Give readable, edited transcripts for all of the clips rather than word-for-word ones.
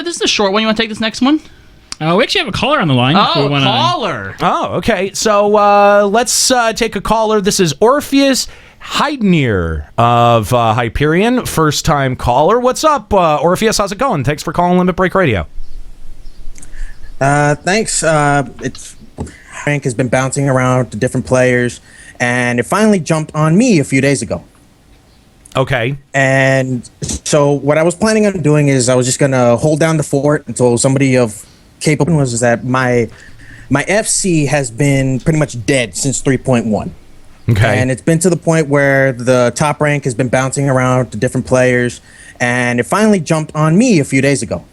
This is a short one. You want to take this next one? We actually have a caller on the line. Oh, caller. Oh, okay. So let's take a caller. This is Orpheus Hyndir of Hyperion, first-time caller. What's up, Orpheus? How's it going? Thanks for calling Limit Break Radio. Thanks. Rank has been bouncing around to different players, and it finally jumped on me a few days ago. Okay. And so what I was planning on doing is I was just going to hold down the fort until somebody of capable was that my FC has been pretty much dead since 3.1. Okay. And it's been to the point where the top rank has been bouncing around to different players, and it finally jumped on me a few days ago.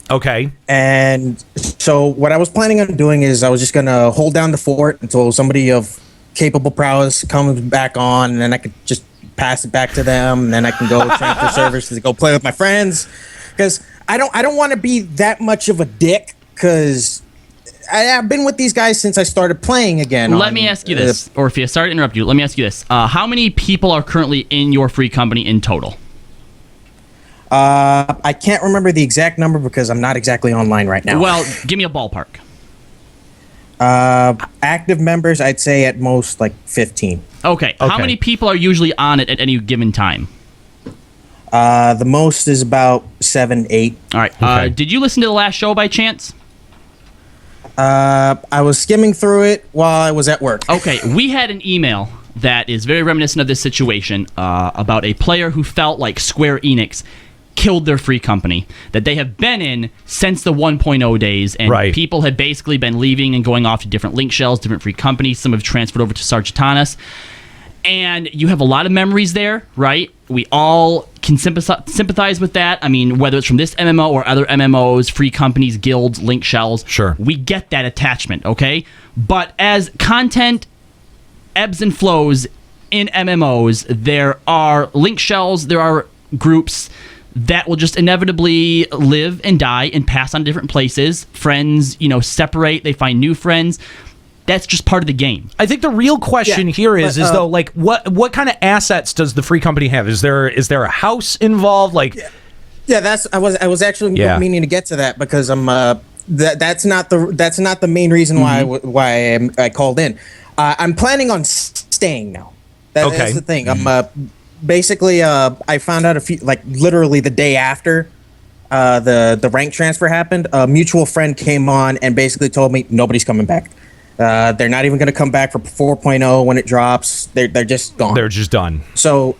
Okay. And so what I was planning on doing is I was just going to hold down the fort until somebody of capable prowess comes back on, and then I could just pass it back to them, and then I can go transfer servers to go play with my friends. Because I don't want to be that much of a dick, because I've been with these guys since I started playing again. Let me ask you this, Orpheus. Sorry to interrupt you. Let me ask you this. How many people are currently in your free company in total? I can't remember the exact number because I'm not exactly online right now. Well, give me a ballpark. Active members, I'd say at most like 15. Okay. How many people are usually on it at any given time? The most is about 7, 8. All right. Okay. Did you listen to the last show by chance? I was skimming through it while I was at work. Okay. We had an email that is very reminiscent of this situation about a player who felt like Square Enix killed their free company that they have been in since the 1.0 days, and people had basically been leaving and going off to different link shells, different free companies. Some have transferred over to Sargatanas, and you have a lot of memories there, right? We all can sympathize with that. I mean, whether it's from this MMO or other MMOs, free companies, guilds, link shells, sure, we get that attachment, okay? But as content ebbs and flows in MMOs, there are link shells, there are groups that will just inevitably live and die and pass on different places. Friends, separate, they find new friends. That's just part of the game. I think the real question here is though, like, what kind of assets does the free company have? Is there a house involved? Like, I was actually meaning to get to that because I'm that's not the main reason why I called in. I'm planning on staying now. That's the thing. I'm basically I found out literally the day after the rank transfer happened. A mutual friend came on and basically told me nobody's coming back. They're not even going to come back for 4.0 when it drops. They're just gone. They're just done. So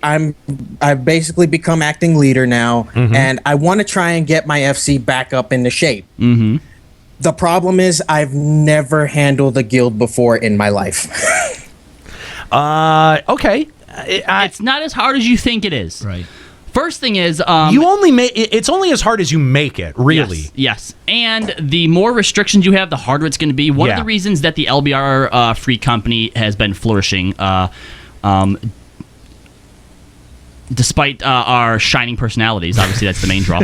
I've basically become acting leader now, and I want to try and get my FC back up into shape. The problem is I've never handled a guild before in my life. Okay. It's not as hard as you think it is. Right. First thing is, you only it's only as hard as you make it, really. Yes. And the more restrictions you have, the harder it's going to be. One of the reasons that the LBR free company has been flourishing, despite our shining personalities, obviously that's the main draw,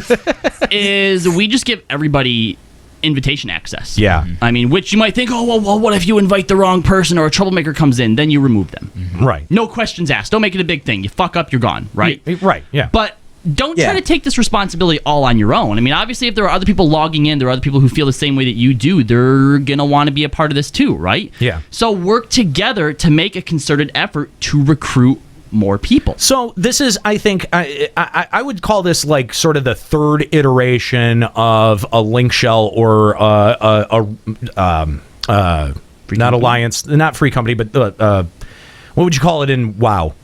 is we just give everybody invitation access. Yeah. I mean, which you might think, oh, well, what if you invite the wrong person or a troublemaker comes in? Then you remove them. Right. No questions asked. Don't make it a big thing. You fuck up, you're gone, right? Right, yeah. But don't try to take this responsibility all on your own. I mean, obviously, if there are other people logging in, there are other people who feel the same way that you do, they're going to want to be a part of this too, right? Yeah. So work together to make a concerted effort to recruit more people. So this is, I think, I would call this like sort of the third iteration of a link shell or not alliance, not free company, but what would you call it in WoW?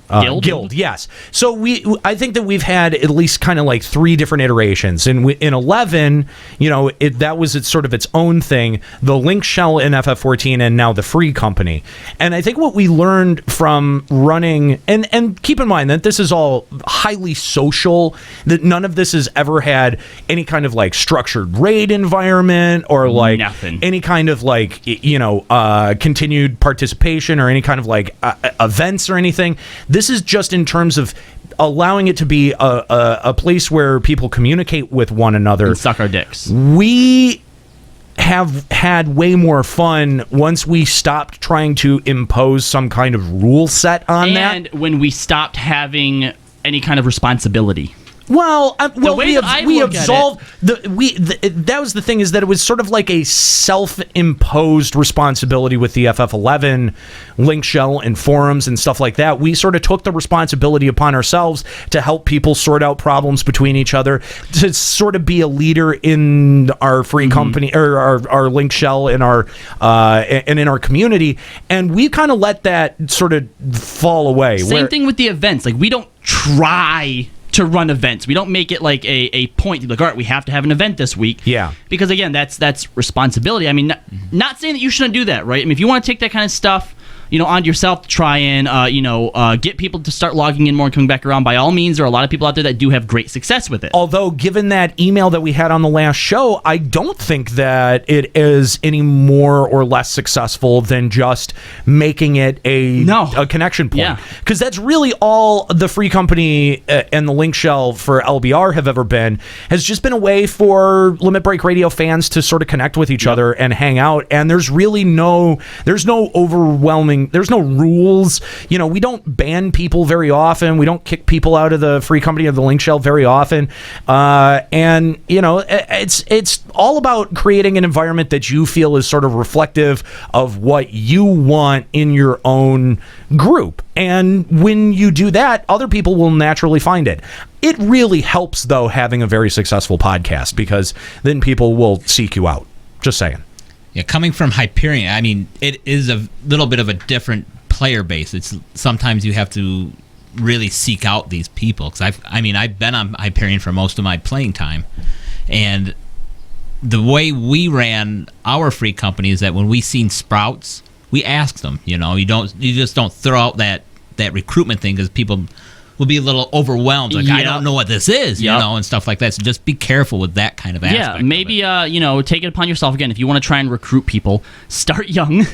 Guild, yes. So I think that we've had at least kind of like 3 different iterations. And in 11, that was sort of its own thing. The link shell in FF14 and now the free company. And I think what we learned from running, and keep in mind that this is all highly social, that none of this has ever had any kind of like structured raid environment or like any kind of like, continued participation or any kind of like events or anything. This is just in terms of allowing it to be a place where people communicate with one another. And suck our dicks. We have had way more fun once we stopped trying to impose some kind of rule set on that. And when we stopped having any kind of responsibility. Well, we look absolved that was the thing, is that it was sort of like a self-imposed responsibility with the FF11 link shell and forums and stuff like that. We sort of took the responsibility upon ourselves to help people sort out problems between each other, to sort of be a leader in our free company, or our link shell in our and in our community, and we kind of let that sort of fall away. Same thing with the events. Like, we don't try to run events. We don't make it like a point to be like, all right, we have to have an event this week. Yeah. Because again, that's responsibility. I mean, not saying that you shouldn't do that, right? I mean, if you want to take that kind of stuff, onto yourself to try and, get people to start logging in more and coming back around, by all means, there are a lot of people out there that do have great success with it. Although, given that email that we had on the last show, I don't think that it is any more or less successful than just making it a connection point. Yeah. Because that's really all the free company and the link shell for LBR have ever been, has just been a way for Limit Break Radio fans to sort of connect with each other and hang out. And there's really no overwhelming, there's no rules. We don't ban people very often. We don't kick people out of the free company of the link shell very often. And it's all about creating an environment that you feel is sort of reflective of what you want in your own group. And when you do that, other people will naturally find it. It really helps, though, having a very successful podcast, because then people will seek you out. Just saying. Yeah, coming from Hyperion, I mean, it is a little bit of a different player base. It's sometimes you have to really seek out these people, because I've been on Hyperion for most of my playing time, and the way we ran our free company is that when we seen sprouts, we asked them. You just don't throw out that recruitment thing, because people will be a little overwhelmed, like, I don't know what this is, and stuff like that. So just be careful with that kind of aspect. Yeah, maybe take it upon yourself again. If you want to try and recruit people, start young.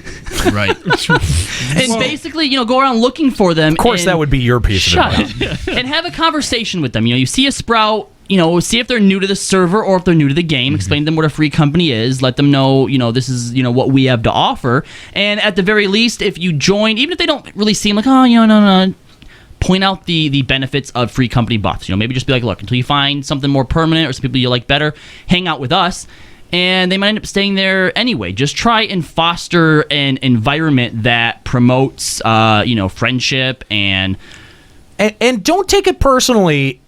Right. And basically, go around looking for them. Of course, that would be your piece of advice. And have a conversation with them. You see a sprout, see if they're new to the server or if they're new to the game. Explain to them what a free company is. Let them know, this is, what we have to offer. And at the very least, if you join, even if they don't really seem like, no, point out the benefits of free company buffs. Maybe just be like, look, until you find something more permanent or some people you like better, hang out with us. And they might end up staying there anyway. Just try and foster an environment that promotes, friendship and don't take it personally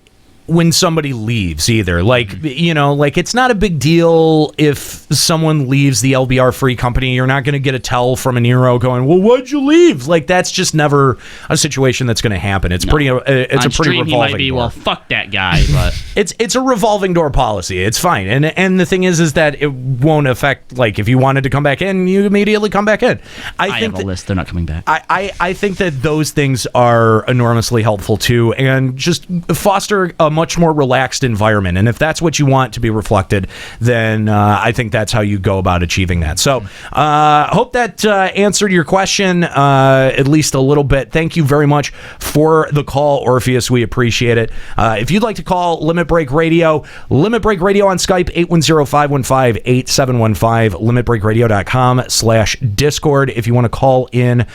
when somebody leaves either. Like, it's not a big deal if someone leaves the LBR free company. You're not going to get a tell from a Nero going, well, why'd you leave? Like, that's just never a situation that's going to happen. It's pretty it's on a pretty stream, revolving he might be, door. well, fuck that guy, but it's a revolving door policy. It's fine. And the thing is that it won't affect, like, if you wanted to come back in, you immediately come back in. I think have a list. They're not coming back. I think that those things are enormously helpful too, and just foster a much more relaxed environment. And if that's what you want to be reflected, then I think that's how you go about achieving that. So hope that answered your question at least a little bit. Thank you very much for the call, Orpheus. We appreciate it. If you'd like to call Limit Break Radio on Skype, 810-515-8715, limitbreakradio.com/Discord. If you want to call in on